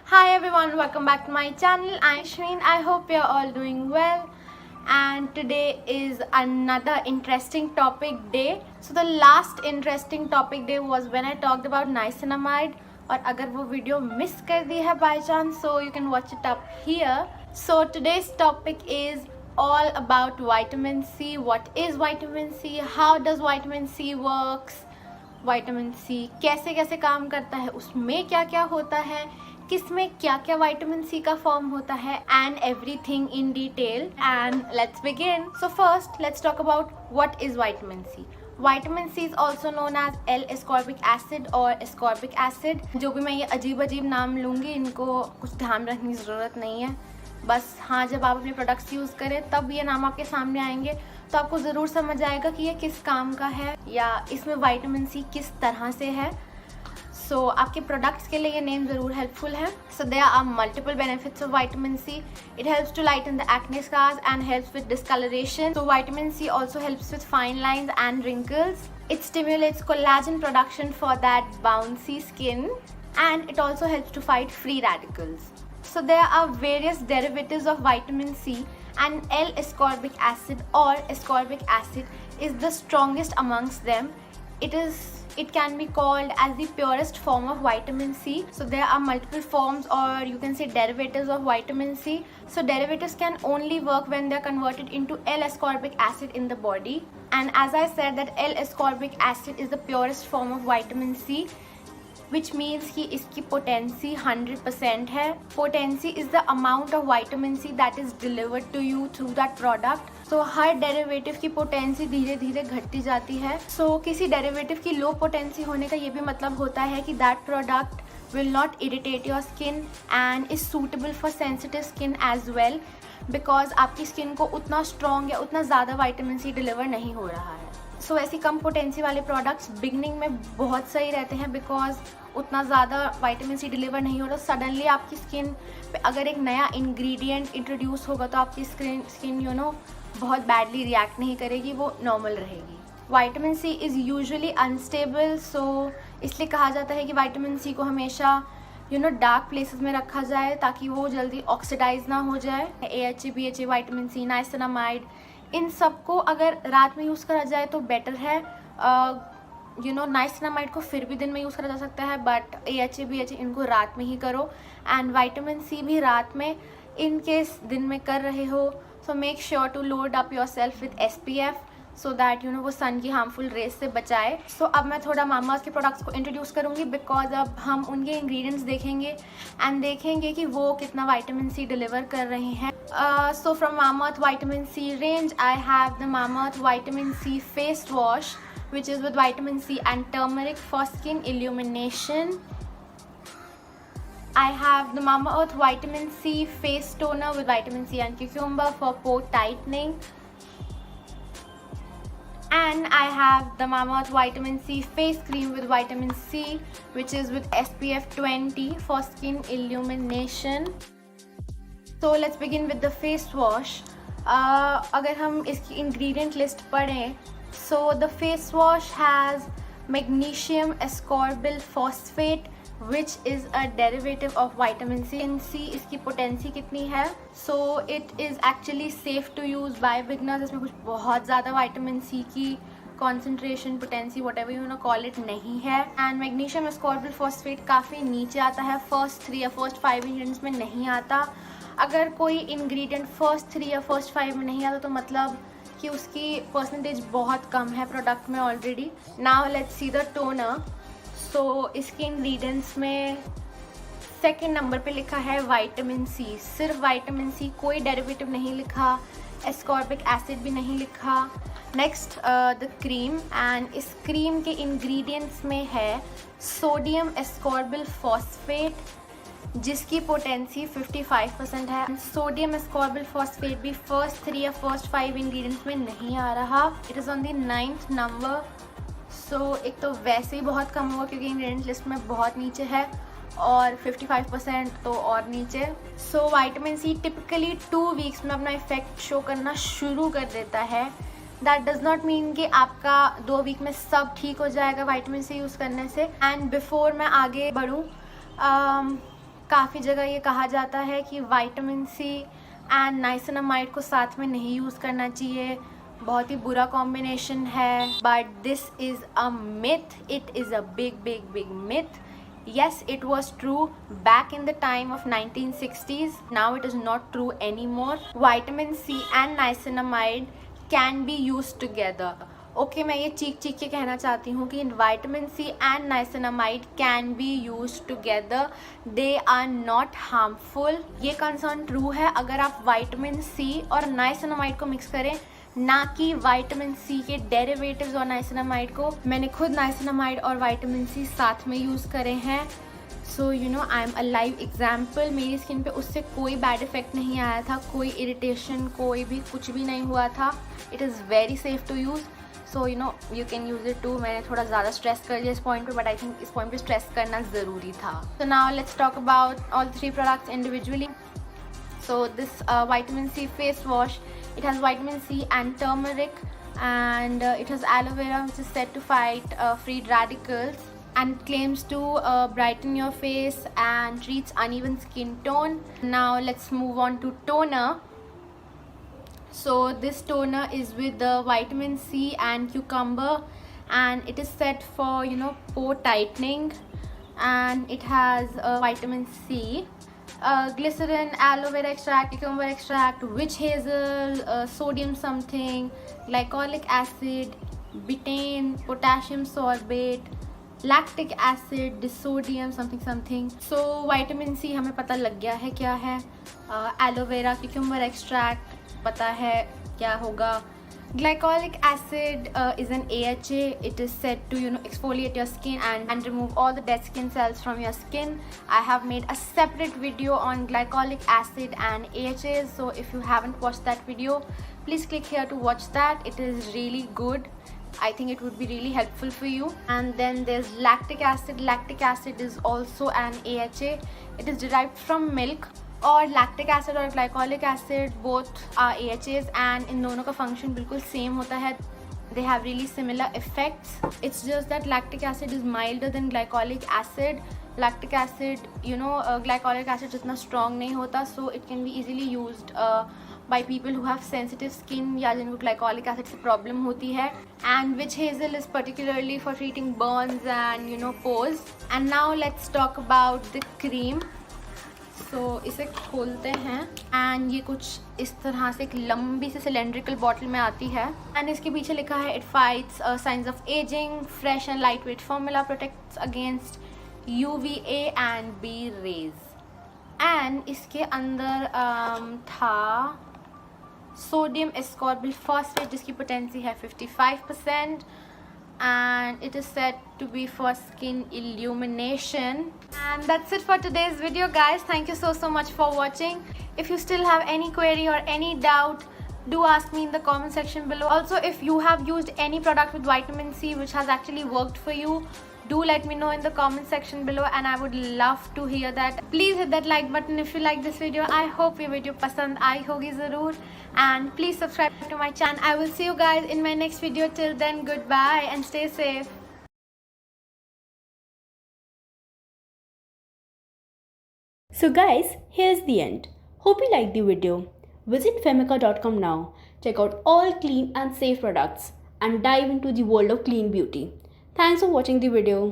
Hi everyone, welcome back to my channel. I'm Shreen. I hope you're all doing well. And today is another interesting topic day. So the last interesting topic day was when I talked about niacinamide. और अगर वो video miss कर दी है by chance, so you can watch it up here. So today's topic is all about vitamin C. What is vitamin C? How does vitamin C works? Vitamin C कैसे कैसे काम करता है, उसमें क्या क्या होता है, किसमें क्या क्या विटामिन सी का फॉर्म होता है, and everything in detail. And let's begin. So first let's talk about what is vitamin C. Vitamin C is also known as L ascorbic acid और एस्कॉर्बिक एसिड. जो भी मैं ये अजीब अजीब नाम लूँगी, इनको कुछ ध्यान रखने की ज़रूरत नहीं है. बस हाँ, जब आप अपने प्रोडक्ट्स यूज़ करें तब ये नाम आपके सामने आएंगे तो आपको ज़रूर समझ आएगा कि ये किस काम का है या इसमें विटामिन सी किस तरह से है. सो आपके प्रोडक्ट्स के लिए ये नेम ज़रूर हेल्पफुल है. So there are multiple benefits of vitamin C. It helps to lighten the acne scars and helps with discolouration. So vitamin C also helps with fine lines and wrinkles. It stimulates collagen production for that bouncy skin, and it also helps to fight free radicals. So there are various derivatives of vitamin C, and L-ascorbic acid or ascorbic acid is the strongest amongst them. It can be called as the purest form of vitamin C. So there are multiple forms, or you can say derivatives of vitamin C. So derivatives can only work when they are converted into L-ascorbic acid in the body. And as I said that L-ascorbic acid is the purest form of vitamin C, which means कि इसकी potency 100% है. Potency is the amount of vitamin C that is delivered to you through that product. So her derivative की potency धीरे धीरे घटती जाती है. So किसी derivative की low potency होने का ये भी मतलब होता है कि that product will not irritate your skin and is suitable for sensitive skin as well, because आपकी स्किन को उतना स्ट्रॉन्ग या उतना ज़्यादा विटामिन सी डिलीवर नहीं हो रहा है. सो ऐसी कम पोटेंसी वाले प्रोडक्ट्स बिगनिंग में बहुत सही रहते हैं, बिकॉज उतना ज़्यादा विटामिन सी डिलीवर नहीं हो रहा. सडनली आपकी स्किन पे अगर एक नया इंग्रेडिएंट इंट्रोड्यूस होगा तो आपकी स्किन बहुत बैडली रिएक्ट नहीं करेगी, वो नॉर्मल रहेगी. Vitamin C is usually unstable. So इसलिए कहा जाता है कि विटामिन सी को हमेशा डार्क प्लेसेस में रखा जाए ताकि वो जल्दी ऑक्सीडाइज ना हो जाए. AHA, BHA, vitamin C, niacinamide, इन सबको अगर रात में यूज़ करा जाए तो बेटर है. नाइसिनामाइड को फिर भी दिन में यूज़ करा जा सकता है, बट AHA, BHA इनको रात में ही करो. एंड विटामिन सी भी रात में, इन केस दिन में कर रहे हो. So make sure to load up yourself with SPF so that वो सन की हार्मफुल रेज से बचाए. सो अब मैं थोड़ा मामाअर्थ के प्रोडक्ट्स को इंट्रोड्यूस करूँगी, बिकॉज अब हम उनके इंग्रेडिएंट्स देखेंगे एंड देखेंगे कि वो कितना विटामिन सी डिलीवर कर रहे हैं. So from Mamaearth vitamin C range I have the Mamaearth vitamin C face wash which is with vitamin C and turmeric for skin illumination. I have the Mamaearth vitamin C face toner with vitamin C and cucumber for pore tightening. And I have the Mamaearth vitamin C face cream with vitamin C, which is with SPF 20 for skin illumination. So let's begin with the face wash. अगर हम इसकी ingredient list पढ़ें, so the face wash has magnesium ascorbyl phosphate, which is a derivative of vitamin C. इसकी potency कितनी है? So it is actually safe to use by beginners. इसमें कुछ बहुत ज़्यादा vitamin C की concentration, potency, whatever you wanna call it, नहीं है. And magnesium ascorbyl phosphate काफ़ी नीचे आता है, first 3 या first 5 ingredients में नहीं आता. अगर कोई ingredient first 3 या first 5 में नहीं आता तो मतलब कि उसकी परसेंटेज बहुत कम है प्रोडक्ट में already. Now let's see the toner. So इसके इंग्रेडिएंट्स में सेकंड नंबर पे लिखा है विटामिन सी. सिर्फ विटामिन सी, कोई डेरिवेटिव नहीं लिखा, एस्कॉर्बिक एसिड भी नहीं लिखा. नेक्स्ट द क्रीम, एंड इस क्रीम के इंग्रेडिएंट्स में है सोडियम एस्कॉर्बिल फॉस्फेट, जिसकी पोटेंसी 55% है. सोडियम एस्कॉर्बिल फॉस्फेट भी फर्स्ट 3 या फर्स्ट 5 इंग्रेडिएंट्स में नहीं आ रहा. It is on the 9th number. So एक तो वैसे ही बहुत कम हुआ क्योंकि इंग्रेडिएंट लिस्ट में बहुत नीचे है, और 55% तो और नीचे. So vitamin C typically 2 weeks में अपना इफेक्ट शो करना शुरू कर देता है. दैट डज नॉट मीन कि आपका 2 वीक में सब ठीक हो जाएगा विटामिन सी यूज़ करने से. एंड बिफोर मैं आगे बढ़ूँ, काफ़ी जगह ये कहा जाता है कि विटामिन सी एंड नाइसिनामाइड को साथ में नहीं यूज़ करना चाहिए, बहुत ही बुरा कॉम्बिनेशन है. But this is a myth, it is a big big big myth. Yes, it was true back in the time of 1960s. Now it is not true anymore. Vitamin C and niacinamide can be used together. Okay, मैं ये चीख के कहना चाहती हूँ कि vitamin C and niacinamide can be used together. They are not harmful. ये concern true है अगर आप vitamin C और niacinamide को मिक्स करें, ना कि विटामिन सी के डेरिवेटिव्स और नाइसिनामाइड को. मैंने खुद नाइसिनामाइड और विटामिन सी साथ में यूज़ करे हैं. सो you no I am a live example. मेरी स्किन पे उससे कोई बैड इफेक्ट नहीं आया था, कोई इरिटेशन, कोई भी कुछ भी नहीं हुआ था. It is very safe to use. So you know you can use it too. मैंने थोड़ा ज़्यादा स्ट्रेस कर दिया इस पॉइंट पे, बट आई थिंक इस पॉइंट पे स्ट्रेस करना ज़रूरी था. So now let's talk about all 3 products individually. So this vitamin C face wash, it has vitamin C and turmeric, and it has aloe vera, which is said to fight free radicals, and claims to brighten your face and treats uneven skin tone. Now let's move on to toner. So this toner is with the vitamin C and cucumber, and it is set for, you know, pore tightening, and it has vitamin C, glycerin, aloe vera extract, cucumber extract, witch hazel, sodium something, glycolic acid, betaine, potassium sorbate, lactic acid, disodium something something. So vitamin C हमें पता लग गया है क्या है. aloe vera, cucumber extract पता है क्या होगा. Glycolic acid is an AHA. It is said to, you know, exfoliate your skin and remove all the dead skin cells from your skin. I have made a separate video on glycolic acid and AHAs. So if you haven't watched that video, please click here to watch that. It is really good. I think it would be really helpful for you. And then there's lactic acid. Lactic acid is also an AHA. It is derived from milk. और lactic acid और glycolic acid both are AHAs, and इन दोनों का function बिल्कुल same होता है. They have really similar effects. It's just that lactic acid is milder than glycolic acid. Lactic acid, you know, glycolic acid जितना strong नहीं होता, so it can be easily used by people who have sensitive skin या जिनको glycolic acid से problem होती है. And witch hazel is particularly for treating Burns and, you know, pores. And now let's talk about the cream. तो इसे खोलते हैं, and ये कुछ इस तरह से एक लंबी सी सिलेंड्रिकल बॉटल में आती है, एंड इसके पीछे लिखा है it fights science of ageing, fresh and lightweight formula, protects against UVA and B rays. And इसके अंदर था सोडियम एस्कॉर्बिल फॉस्फेट जिसकी पोटेंसी है 55%, and it is said to be for skin illumination. And that's it for today's video, guys. Thank you so much for watching. If you still have any query or any doubt, do ask me in the comment section below. Also, if you have used any product with vitamin C which has actually worked for you, do let me know in the comment section below, and I would love to hear that. Please hit that like button if you like this video. I hope ये video पसंद आई होगी ज़रूर, and please subscribe to my channel. I will see you guys in my next video. Till then, goodbye and stay safe. So guys, here's the end. Hope you liked the video. Visit Femica.com now. Check out all clean and safe products and dive into the world of clean beauty. Thanks for watching the video.